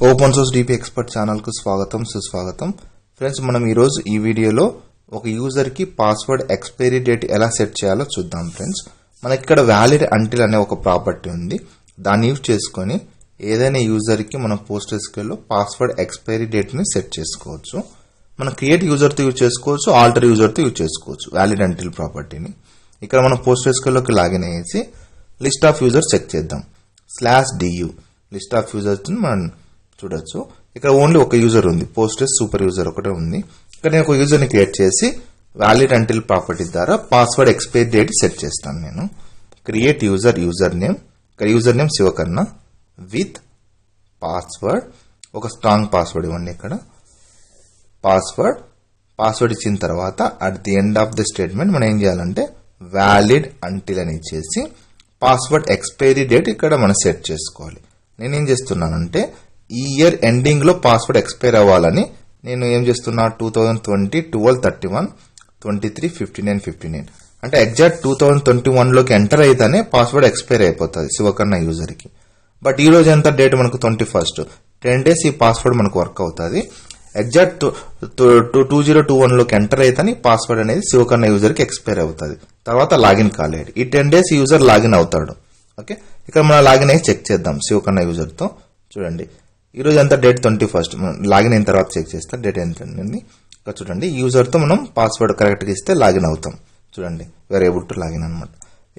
Open source DP expert channel కు స్వాగతం సుస్వాగతం. ఫ్రెండ్స్, మనం ఈ రోజు ఈ వీడియోలో ఒక యూజర్ కి పాస్వర్డ్ ఎక్స్పైరీ డేట్ ఎలా సెట్ చేయాలో చూద్దాం. ఫ్రెండ్స్, మనకి ఇక్కడ వ్యాలిడ్ అంటిల్ అనే ఒక ప్రాపర్టీ ఉంది. దాన్ని యూజ్ చేసుకొని ఏదైనా యూజర్ కి మనం PostgreSQL లో పాస్వర్డ్ ఎక్స్పైరీ డేట్ ని సెట్ చేసుకోవచ్చు. మనం క్రియేట్ యూజర్ తో యూజ్ చేసుకోవచ్చు, ఆల్టర్ యూజర్ తో యూజ్ చేసుకోవచ్చు వ్యాలిడ్ అంటిల్ ప్రాపర్టీని. ఇక్కడ మనం PostgreSQL లోకి లాగిన్ అయ్యేసి లిస్ట్ ఆఫ్ యూజర్స్ చెక్ చేద్దాం. /du లిస్ట్ ఆఫ్ యూజర్స్ మనం చూడొచ్చు. ఇక్కడ ఓన్లీ ఒక యూజర్ ఉంది, పోస్ట్గ్రెస్ సూపర్ యూజర్ ఒకటే ఉంది. ఇక్కడ నేను ఒక యూజర్ ని క్రియేట్ చేసి వ్యాలిడ్ అంటిల్ ప్రాపర్టీ ద్వారా పాస్వర్డ్ ఎక్స్పైరీ డేట్ సెట్ చేస్తాను. నేను క్రియేట్ యూజర్ నేమ్, ఇక్కడ యూజర్ నేమ్ శివకర్ణ విత్ పాస్వర్డ్, ఒక స్ట్రాంగ్ పాస్వర్డ్ ఇవ్వండి. ఇక్కడ పాస్వర్డ్ ఇచ్చిన తర్వాత at the end of the statement మనం ఏం చేయాలంటే వ్యాలిడ్ అంటిల్ అని ఇచ్చేసి పాస్వర్డ్ ఎక్స్పైరీ డేట్ ఇక్కడ మనం సెట్ చేసుకోవాలి. నేనేం చేస్తున్నానంటే ఈ ఇయర్ ఎండింగ్ లో పాస్వర్డ్ ఎక్స్పైర్ అవ్వాలని నేను ఏం చేస్తున్నా 2020 12/31 23 59 అంటే ఎగ్జాక్ట్ 2021 లోకి ఎంటర్ అయితేనే పాస్వర్డ్ ఎక్స్పైర్ అయిపోతుంది శివకర్ణ యూజర్ కి. బట్ ఈ రోజు ఎంత డేట్ మనకు 21st, 10 days ఈ పాస్వర్డ్ మనకు వర్క్ అవుతుంది. ఎగ్జాక్ట్ 2021 లోకి ఎంటర్ అయితేనే పాస్వర్డ్ అనేది శివకర్ణ యూజర్ కి ఎక్స్పైర్ అవుతుంది. తర్వాత లాగిన్ కాలేడు. ఈ 10 days యూజర్ లాగిన్ అవుతాడు. ఓకే, ఇక్కడ మనం లాగిన్ అయ్యి చెక్ చేద్దాం శివకర్ణ యూజర్ తో. చూడండి, ఈ రోజు ఎంత డేట్ 21st, లాగిన్ అయిన తర్వాత చెక్ చేస్తే డేట్ ఎంత ఉంది. ఇక్కడ చూడండి, యూజర్ తో మనం పాస్వర్డ్ కరెక్ట్ గా ఇస్తే లాగిన్ అవుతాం. చూడండి, వేర్ ఏబుల్ టు లాగిన్ అనమాట.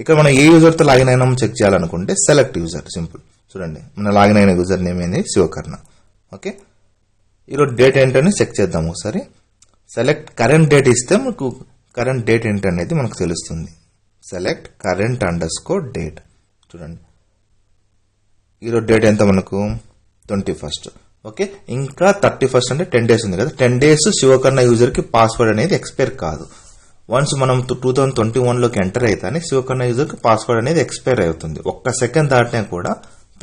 ఇక్కడ మనం ఏ యూజర్ తో లాగిన్ అయినా చెక్ చేయాలనుకుంటే సెలెక్ట్ యూజర్, సింపుల్. చూడండి, మన లాగిన్ అయిన యూజర్ నేమ్ ఏంది శివకర్ణ. ఓకే, ఈరోజు డేట్ ఏంటని చెక్ చేద్దాం ఒకసారి. సెలెక్ట్ కరెంట్ డేట్ ఇస్తే మనకు కరెంట్ డేట్ ఏంటనేది మనకు తెలుస్తుంది. Select current _ date. చూడండి, ఈరోజు డేట్ ఎంత మనకు 21st. ఓకే, ఇంకా 31st అంటే 10 days ఉంది కదా. 10 days శివకర్ణ యూజర్ కి పాస్వర్డ్ అనేది ఎక్స్పైర్ కాదు. వన్స్ మనం 2021 లోకి ఎంటర్ అయితేనే శివకర్ణ యూజర్ కి పాస్వర్డ్ అనేది ఎక్స్పైర్ అవుతుంది. ఒక్క సెకండ్ దాటినా కూడా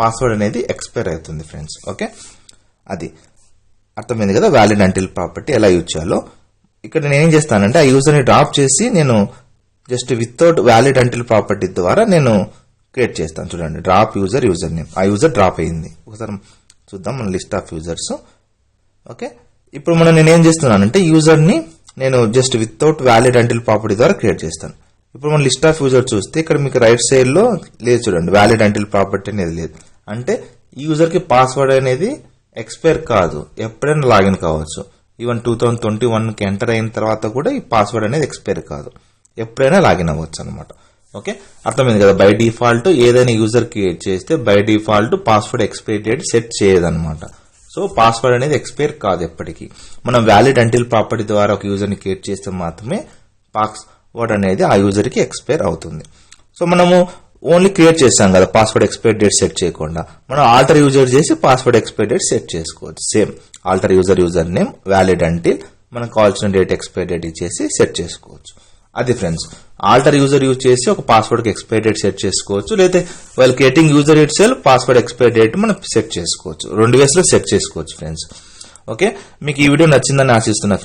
పాస్వర్డ్ అనేది ఎక్స్పైర్ అవుతుంది ఫ్రెండ్స్. ఓకే, అది అర్థమైంది కదా వ్యాలిడ్ అంటిల్ ప్రాపర్టీ ఎలా యూజ్ చేయాలో. ఇక్కడ నేను ఏం చేస్తానంటే ఆ యూజర్ ని డ్రాప్ చేసి నేను just without valid until property ద్వారా నేను క్రియేట్ చేస్తాను. చూడండి, డ్రాప్ యూజర్ నేమ్, ఆ యూజర్ డ్రాప్ అయ్యింది. ఒకసారి చూద్దాం మన లిస్ట్ ఆఫ్ యూజర్స్. ఓకే, ఇప్పుడు నేనేం చేస్తున్నానంటే యూజర్ ని నేను just without valid until property ద్వారా క్రియేట్ చేస్తాను. ఇప్పుడు మన లిస్ట్ ఆఫ్ యూజర్ చూస్తే ఇక్కడ మీకు రైట్ సైడ్ లో లేదు, చూడండి వ్యాలిడ్ అంటిల్ ప్రాపర్టీ అనేది లేదు. అంటే ఈ యూజర్ కి పాస్వర్డ్ అనేది ఎక్స్పైర్ కాదు, ఎప్పుడైనా లాగిన్ కావచ్చు. ఈవెన్ 2021 కి ఎంటర్ అయిన తర్వాత కూడా ఈ పాస్వర్డ్ అనేది ఎక్స్పైర్ కాదు, ఎప్పుడైనా లాగిన్ అవ్వచ్చు అనమాట. ఓకే, అర్థమైంది కదా. బై డిఫాల్ట్ ఏదైనా యూజర్ క్రియేట్ చేస్తే by default password expiry date set చేయదన్నమాట. సో పాస్వర్డ్ అనేది ఎక్స్పైర్ కాదు ఎప్పటికీ. మనం వ్యాలిడ్ అంటిల్ ప్రాపర్టీ ద్వారా ఒక యూజర్ ని క్రియేట్ చేస్తే మాత్రమే పాస్వర్డ్ అనేది ఆ యూజర్ కి ఎక్స్పైర్ అవుతుంది. సో మనము ఓన్లీ క్రియేట్ చేస్తాం కదా పాస్వర్డ్ ఎక్స్పైరీ డేట్ సెట్ చేయకుండా, మనం ఆల్టర్ యూజర్ చేసి పాస్వర్డ్ ఎక్స్పైరీ డేట్ సెట్ చేసుకోవచ్చు. Same alter user name valid until మనకు కావాల్సిన డేట్ ఎక్స్పైరీ డేట్ ఇచ్చేసి సెట్ చేసుకోవచ్చు. అది ఫ్రెండ్స్, ఆల్టర్ యూజర్ యూజ్ చేసి ఒక పాస్వర్డ్ కి ఎక్స్పైరీ డేట్ సెట్ చేసుకోవచ్చు. లేదా while creating user it self password expiry date మనం సెట్ చేసుకోవచ్చు. 2 ways లో సెట్ చేసుకోవచ్చు ఫ్రెండ్స్. ఓకే, మీకు ఈ వీడియో నచ్చిందని ఆశిస్తున్నా ఫ్రెండ్స్.